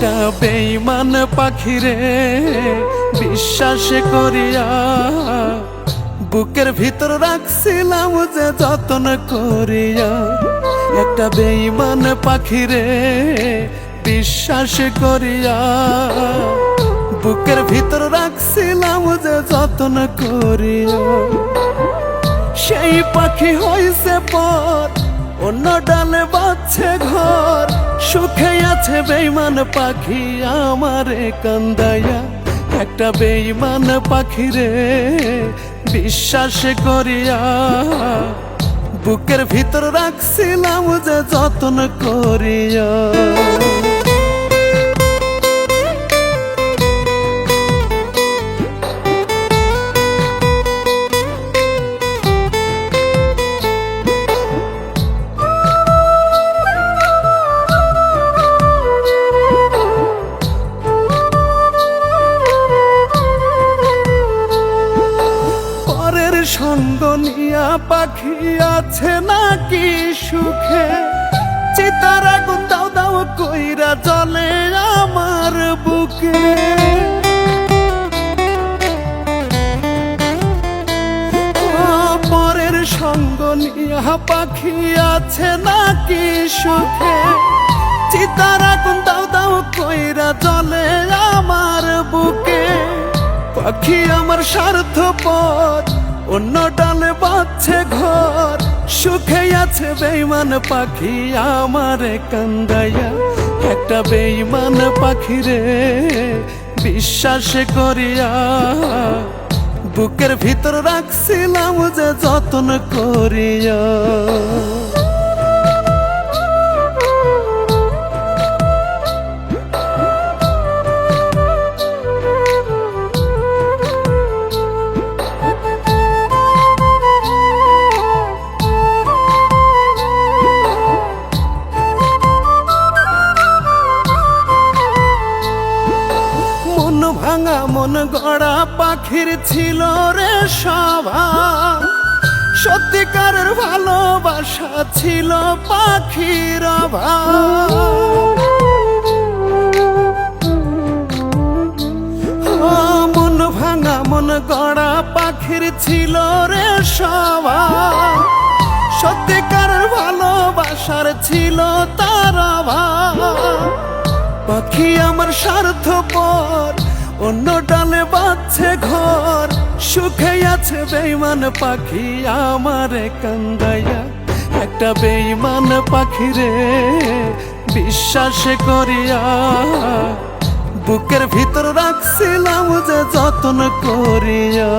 একটা বেঈমান পাখিরে বিশ্বাস করিয়া বুকের ভিতর রাখছিলাম যে যত্ন করিয়া। একটা বেঈমান পাখিরে বিশ্বাস করিয়া বুকের ভিতর রাখছিলাম যে যত্ন করিয়া। সেই পাখি হইছে পর অন্য ডালে বাঁধছে ঘর, সুখে আছে বেঈমান পাখি আমারে কান্দাইয়া। একটা বেঈমান পাখিরে বিশ্বাস করিয়া বুকের ভিতর রাখছিলাম যে যত্ন করিয়া। সঙ্গ নিয়া পাখি আছে নাকি সুখে, চিতার আগুন দাও দাও কইরা জ্বলে আমার বুকে। পরের সঙ্গ নিয়া পাখি আছে নাকি সুখে, চিতার আগুন দাও দাও কইরা জ্বলে আমার বুকে। পাখি আমার স্বার্থপর অন্য ডালে বাঁধছে ঘর, সুখে আছে বেঈমান পাখি আমারে কান্দাইয়া। একটা বেঈমান পাখিরে বিশ্বাস করিয়া বুকের ভিতর রাখছিলাম যে যত্ন করিয়া। ভাঙা মন গড়া পাখির ছিল রে স্বভাব, সত্যিকারের ভালোবাসা ছিল পাখির অভাব। মন ভাঙা মন গড়া পাখির ছিল রে স্বভাব, সত্যিকারের ভালোবাসার ছিল তার অভাব। পাখি আমার স্বার্থপর অন্য ডালে বাঁধছে ঘর, সুখে আছে বেঈমান পাখি আমারে কান্দাইয়া। একটা বেঈমান পাখিরে বিশ্বাস করিয়া বুকের ভিতর রাখছিলাম যে যত্ন করিয়া।